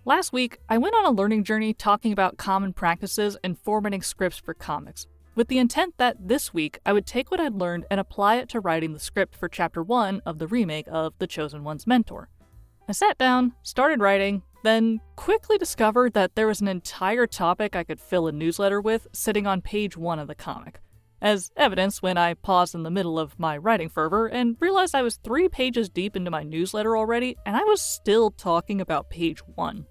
Last week, I went on a learning journey talking about common practices and formatting scripts for comics, with the intent that this week I would take what I'd learned and apply it to writing the script for Chapter 1 of the remake of The Chosen One's Mentor. I sat down, started writing, then quickly discovered that there was an entire topic I could fill a newsletter with sitting on page 1 of the comic, as evidence when I paused in the middle of my writing fervor and realized I was 3 pages deep into my newsletter already and I was still talking about page 1.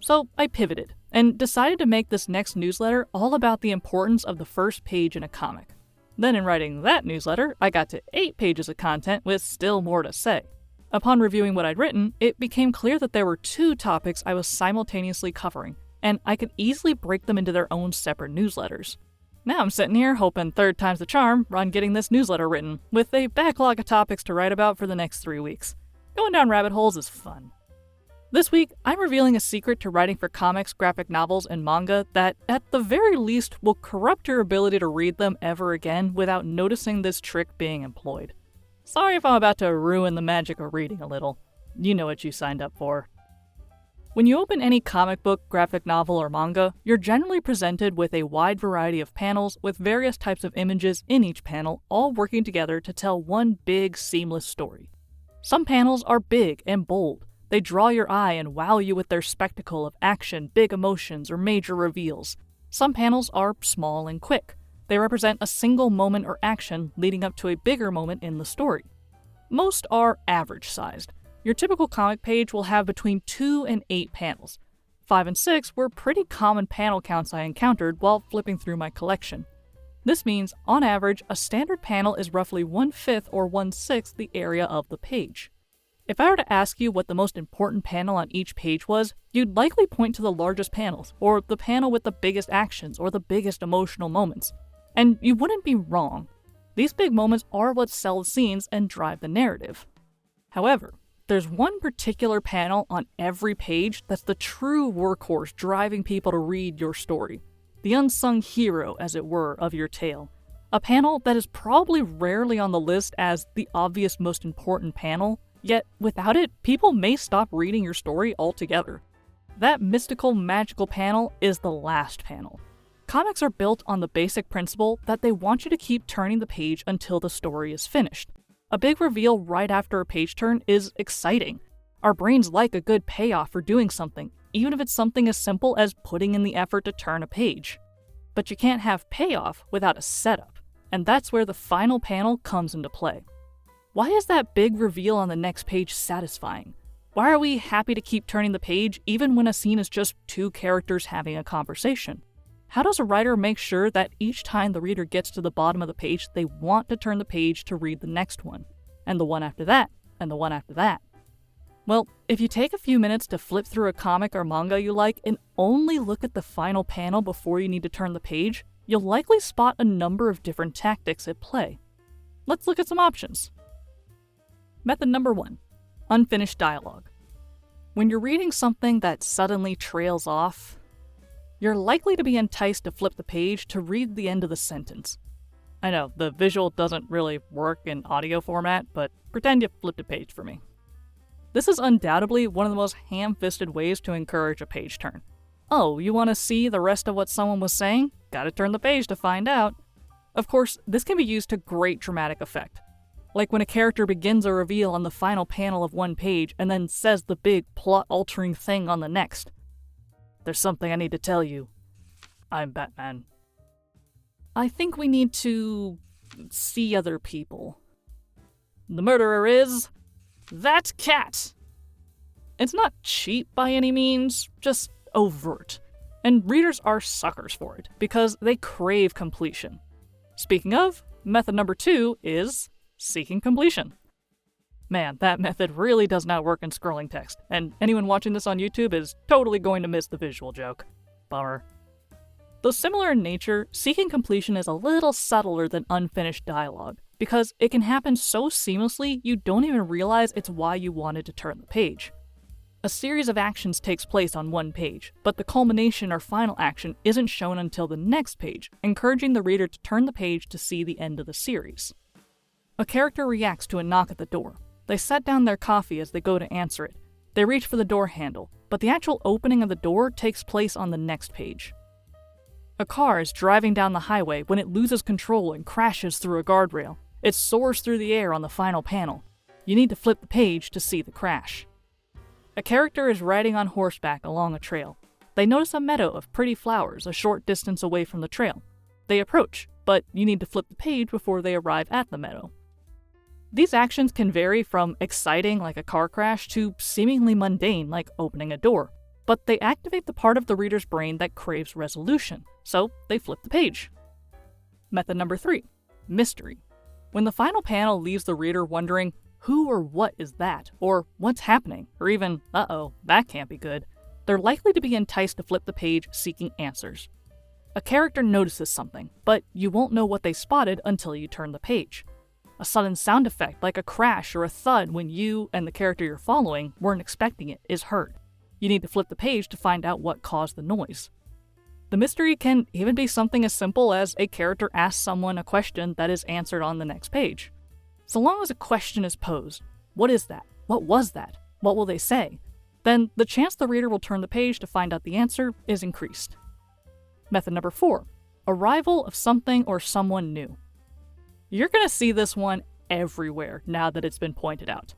So I pivoted and decided to make this next newsletter all about the importance of the first page in a comic. Then in writing that newsletter, I got to 8 pages of content with still more to say. Upon reviewing what I'd written, it became clear that there were 2 topics I was simultaneously covering, and I could easily break them into their own separate newsletters. Now I'm sitting here hoping 3rd time's the charm on getting this newsletter written, with a backlog of topics to write about for the next 3 weeks. Going down rabbit holes is fun. This week, I'm revealing a secret to writing for comics, graphic novels, and manga that, at the very least, will corrupt your ability to read them ever again without noticing this trick being employed. Sorry if I'm about to ruin the magic of reading a little. You know what you signed up for. When you open any comic book, graphic novel, or manga, you're generally presented with a wide variety of panels with various types of images in each panel, all working together to tell one big, seamless story. Some panels are big and bold. They draw your eye and wow you with their spectacle of action, big emotions, or major reveals. Some panels are small and quick. They represent a single moment or action leading up to a bigger moment in the story. Most are average-sized. Your typical comic page will have between 2 and 8 panels. 5 and 6 were pretty common panel counts I encountered while flipping through my collection. This means, on average, a standard panel is roughly 1/5 or 1/6 the area of the page. If I were to ask you what the most important panel on each page was, you'd likely point to the largest panels, or the panel with the biggest actions, or the biggest emotional moments. And you wouldn't be wrong. These big moments are what sell the scenes and drive the narrative. However, there's one particular panel on every page that's the true workhorse driving people to read your story. The unsung hero, as it were, of your tale. A panel that is probably rarely on the list as the obvious most important panel, yet without it, people may stop reading your story altogether. That mystical, magical panel is the last panel. Comics are built on the basic principle that they want you to keep turning the page until the story is finished. A big reveal right after a page turn is exciting. Our brains like a good payoff for doing something, even if it's something as simple as putting in the effort to turn a page. But you can't have payoff without a setup, and that's where the final panel comes into play. Why is that big reveal on the next page satisfying? Why are we happy to keep turning the page even when a scene is just 2 characters having a conversation? How does a writer make sure that each time the reader gets to the bottom of the page, they want to turn the page to read the next one, and the one after that, and the one after that? Well, if you take a few minutes to flip through a comic or manga you like and only look at the final panel before you need to turn the page, you'll likely spot a number of different tactics at play. Let's look at some options. Method number 1. Unfinished dialogue. When you're reading something that suddenly trails off, you're likely to be enticed to flip the page to read the end of the sentence. I know, the visual doesn't really work in audio format, but pretend you flipped a page for me. This is undoubtedly one of the most ham-fisted ways to encourage a page turn. Oh, you want to see the rest of what someone was saying? Gotta turn the page to find out. Of course, this can be used to great dramatic effect. Like when a character begins a reveal on the final panel of one page and then says the big plot-altering thing on the next. There's something I need to tell you. I'm Batman. I think we need to see other people. The murderer is that cat. It's not cheap by any means, just overt. And readers are suckers for it because they crave completion. Speaking of, method number 2 is seeking completion. Man, that method really does not work in scrolling text, and anyone watching this on YouTube is totally going to miss the visual joke. Bummer. Though similar in nature, seeking completion is a little subtler than unfinished dialogue, because it can happen so seamlessly you don't even realize it's why you wanted to turn the page. A series of actions takes place on one page, but the culmination or final action isn't shown until the next page, encouraging the reader to turn the page to see the end of the series. A character reacts to a knock at the door. They set down their coffee as they go to answer it. They reach for the door handle, but the actual opening of the door takes place on the next page. A car is driving down the highway when it loses control and crashes through a guardrail. It soars through the air on the final panel. You need to flip the page to see the crash. A character is riding on horseback along a trail. They notice a meadow of pretty flowers a short distance away from the trail. They approach, but you need to flip the page before they arrive at the meadow. These actions can vary from exciting like a car crash to seemingly mundane like opening a door, but they activate the part of the reader's brain that craves resolution, so they flip the page. Method number 3, mystery. When the final panel leaves the reader wondering, who or what is that, or what's happening, or even, uh-oh, that can't be good, they're likely to be enticed to flip the page seeking answers. A character notices something, but you won't know what they spotted until you turn the page. A sudden sound effect like a crash or a thud when you and the character you're following weren't expecting it is heard. You need to flip the page to find out what caused the noise. The mystery can even be something as simple as a character asks someone a question that is answered on the next page. So long as a question is posed, what is that? What was that? What will they say? Then the chance the reader will turn the page to find out the answer is increased. Method number 4, arrival of something or someone new. You're going to see this one everywhere now that it's been pointed out.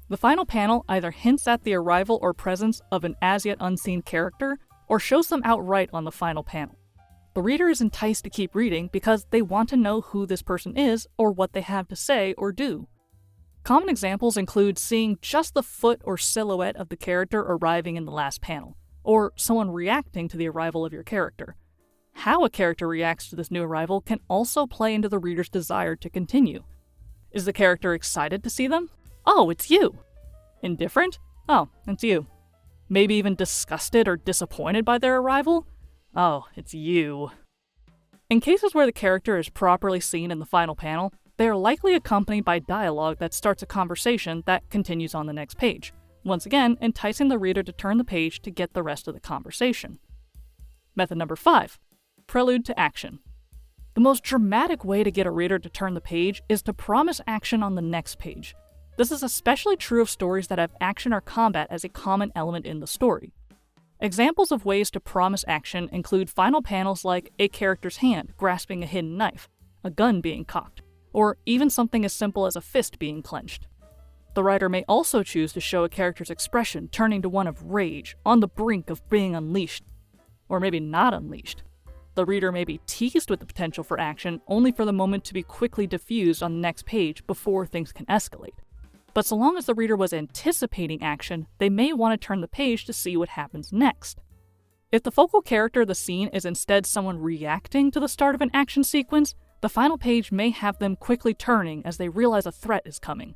The final panel either hints at the arrival or presence of an as yet unseen character, or shows them outright on the final panel. The reader is enticed to keep reading because they want to know who this person is or what they have to say or do. Common examples include seeing just the foot or silhouette of the character arriving in the last panel, or someone reacting to the arrival of your character. How a character reacts to this new arrival can also play into the reader's desire to continue. Is the character excited to see them? Oh, it's you! Indifferent? Oh, it's you. Maybe even disgusted or disappointed by their arrival? Oh, it's you. In cases where the character is properly seen in the final panel, they are likely accompanied by dialogue that starts a conversation that continues on the next page, once again enticing the reader to turn the page to get the rest of the conversation. Method number 5, prelude to action. The most dramatic way to get a reader to turn the page is to promise action on the next page. This is especially true of stories that have action or combat as a common element in the story. Examples of ways to promise action include final panels like a character's hand grasping a hidden knife, a gun being cocked, or even something as simple as a fist being clenched. The writer may also choose to show a character's expression turning to one of rage, on the brink of being unleashed, or maybe not unleashed. The reader may be teased with the potential for action only for the moment to be quickly diffused on the next page before things can escalate. But so long as the reader was anticipating action, they may want to turn the page to see what happens next. If the focal character of the scene is instead someone reacting to the start of an action sequence, the final page may have them quickly turning as they realize a threat is coming.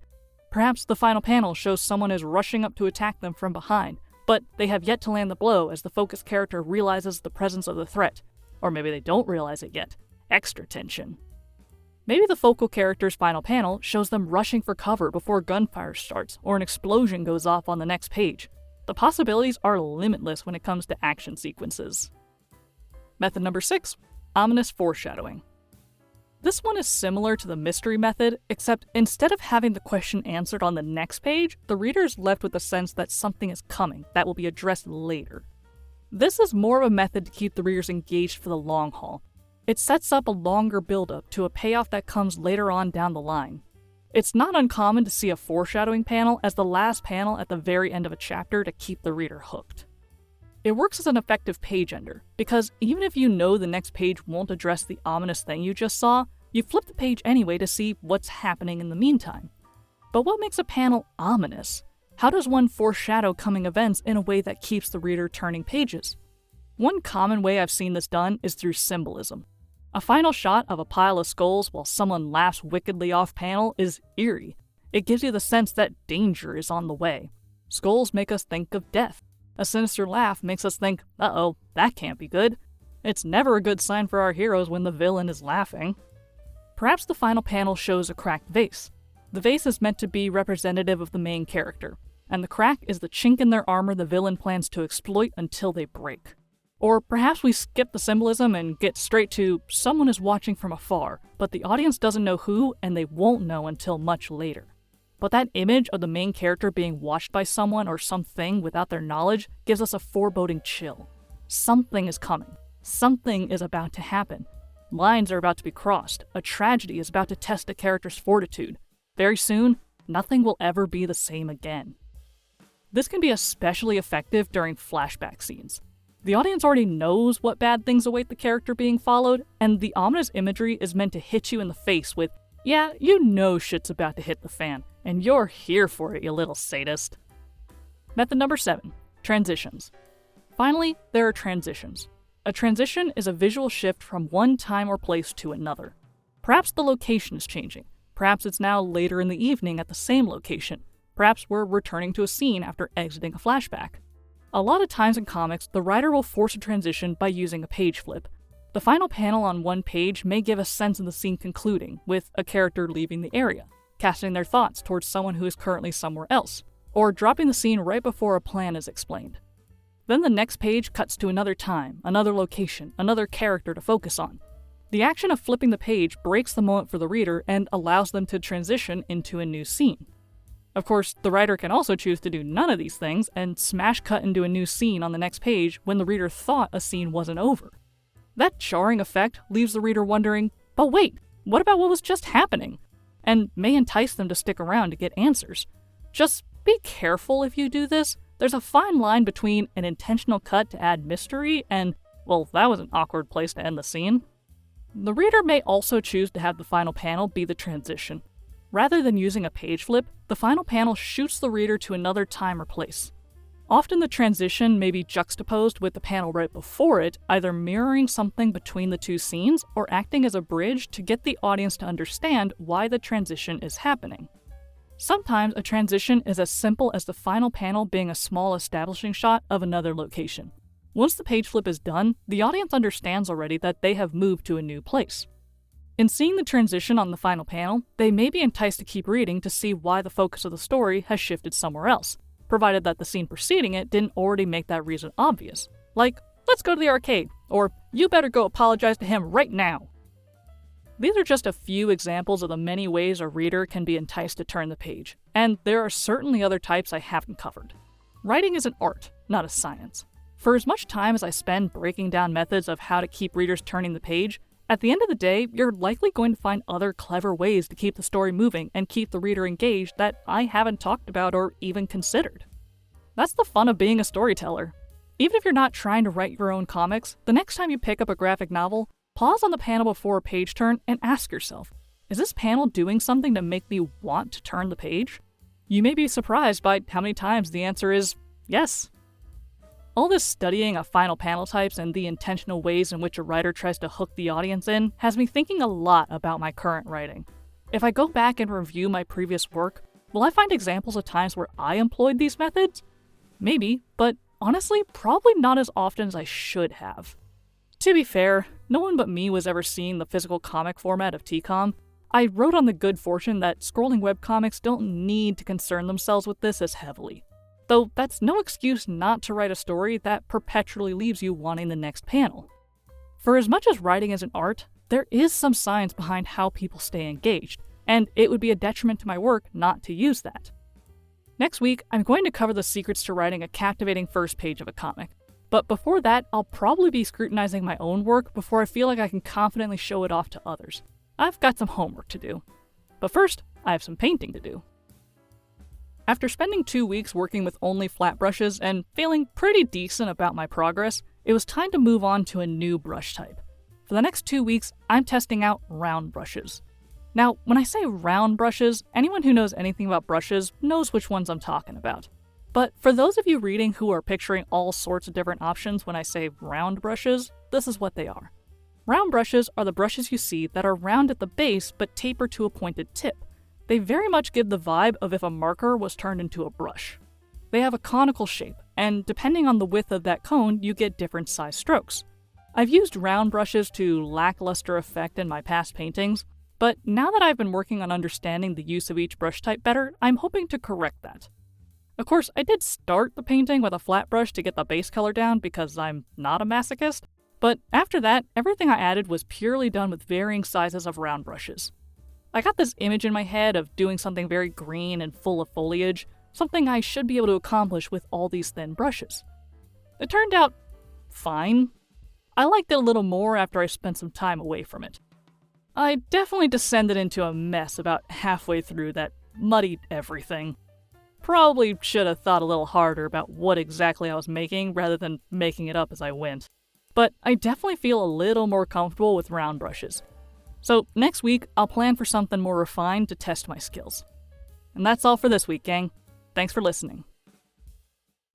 Perhaps the final panel shows someone is rushing up to attack them from behind, but they have yet to land the blow as the focused character realizes the presence of the threat. Or maybe they don't realize it yet. Extra tension. Maybe the focal character's final panel shows them rushing for cover before gunfire starts or an explosion goes off on the next page. The possibilities are limitless when it comes to action sequences. Method number 6, ominous foreshadowing. This one is similar to the mystery method, except instead of having the question answered on the next page, the reader is left with the sense that something is coming that will be addressed later. This is more of a method to keep the readers engaged for the long haul. It sets up a longer build-up to a payoff that comes later on down the line. It's not uncommon to see a foreshadowing panel as the last panel at the very end of a chapter to keep the reader hooked. It works as an effective page ender, because even if you know the next page won't address the ominous thing you just saw, you flip the page anyway to see what's happening in the meantime. But what makes a panel ominous? How does one foreshadow coming events in a way that keeps the reader turning pages? One common way I've seen this done is through symbolism. A final shot of a pile of skulls while someone laughs wickedly off panel is eerie. It gives you the sense that danger is on the way. Skulls make us think of death. A sinister laugh makes us think, uh-oh, that can't be good. It's never a good sign for our heroes when the villain is laughing. Perhaps the final panel shows a cracked vase. The vase is meant to be representative of the main character, and the crack is the chink in their armor the villain plans to exploit until they break. Or perhaps we skip the symbolism and get straight to someone is watching from afar, but the audience doesn't know who and they won't know until much later. but that image of the main character being watched by someone or something without their knowledge gives us a foreboding chill. Something is coming. Something is about to happen. Lines are about to be crossed. A tragedy is about to test a character's fortitude. Very soon, nothing will ever be the same again. This can be especially effective during flashback scenes. The audience already knows what bad things await the character being followed, and the ominous imagery is meant to hit you in the face with, yeah, you know shit's about to hit the fan, and you're here for it, you little sadist. Method number 7, transitions. Finally, there are transitions. A transition is a visual shift from one time or place to another. Perhaps the location is changing. Perhaps it's now later in the evening at the same location. Perhaps we're returning to a scene after exiting a flashback. A lot of times in comics, the writer will force a transition by using a page flip. The final panel on one page may give a sense of the scene concluding, with a character leaving the area, casting their thoughts towards someone who is currently somewhere else, or dropping the scene right before a plan is explained. Then the next page cuts to another time, another location, another character to focus on. The action of flipping the page breaks the moment for the reader and allows them to transition into a new scene. Of course, the writer can also choose to do none of these things and smash cut into a new scene on the next page when the reader thought a scene wasn't over. That jarring effect leaves the reader wondering, but wait, what about what was just happening? And may entice them to stick around to get answers. Just be careful if you do this. There's a fine line between an intentional cut to add mystery and, well, that was an awkward place to end the scene. The reader may also choose to have the final panel be the transition. Rather than using a page flip, the final panel shoots the reader to another time or place. Often the transition may be juxtaposed with the panel right before it, either mirroring something between the two scenes or acting as a bridge to get the audience to understand why the transition is happening. Sometimes a transition is as simple as the final panel being a small establishing shot of another location. Once the page flip is done, the audience understands already that they have moved to a new place. In seeing the transition on the final panel, they may be enticed to keep reading to see why the focus of the story has shifted somewhere else, provided that the scene preceding it didn't already make that reason obvious. Like, let's go to the arcade, or you better go apologize to him right now. These are just a few examples of the many ways a reader can be enticed to turn the page, and there are certainly other types I haven't covered. Writing is an art, not a science. For as much time as I spend breaking down methods of how to keep readers turning the page, at the end of the day, you're likely going to find other clever ways to keep the story moving and keep the reader engaged that I haven't talked about or even considered. That's the fun of being a storyteller. Even if you're not trying to write your own comics, the next time you pick up a graphic novel, pause on the panel before a page turn and ask yourself, is this panel doing something to make me want to turn the page? You may be surprised by how many times the answer is yes. All this studying of final panel types and the intentional ways in which a writer tries to hook the audience in has me thinking a lot about my current writing. If I go back and review my previous work, will I find examples of times where I employed these methods? Maybe, but honestly, probably not as often as I should have. To be fair, no one but me was ever seeing the physical comic format of TCOM. I wrote on the good fortune that scrolling webcomics don't need to concern themselves with this as heavily. Though that's no excuse not to write a story that perpetually leaves you wanting the next panel. For as much as writing is an art, there is some science behind how people stay engaged, and it would be a detriment to my work not to use that. Next week, I'm going to cover the secrets to writing a captivating first page of a comic. But before that, I'll probably be scrutinizing my own work before I feel like I can confidently show it off to others. I've got some homework to do. But first, I have some painting to do. After spending 2 weeks working with only flat brushes and feeling pretty decent about my progress, it was time to move on to a new brush type. For the next 2 weeks, I'm testing out round brushes. Now, when I say round brushes, anyone who knows anything about brushes knows which ones I'm talking about. But for those of you reading who are picturing all sorts of different options when I say round brushes, this is what they are. Round brushes are the brushes you see that are round at the base but taper to a pointed tip. They very much give the vibe of if a marker was turned into a brush. They have a conical shape, and depending on the width of that cone, you get different size strokes. I've used round brushes to lackluster effect in my past paintings, but now that I've been working on understanding the use of each brush type better, I'm hoping to correct that. Of course, I did start the painting with a flat brush to get the base color down because I'm not a masochist, but after that, everything I added was purely done with varying sizes of round brushes. I got this image in my head of doing something very green and full of foliage, something I should be able to accomplish with all these thin brushes. It turned out fine. I liked it a little more after I spent some time away from it. I definitely descended into a mess about halfway through that muddied everything. Probably should have thought a little harder about what exactly I was making rather than making it up as I went. But I definitely feel a little more comfortable with round brushes. So next week, I'll plan for something more refined to test my skills. And that's all for this week, gang. Thanks for listening.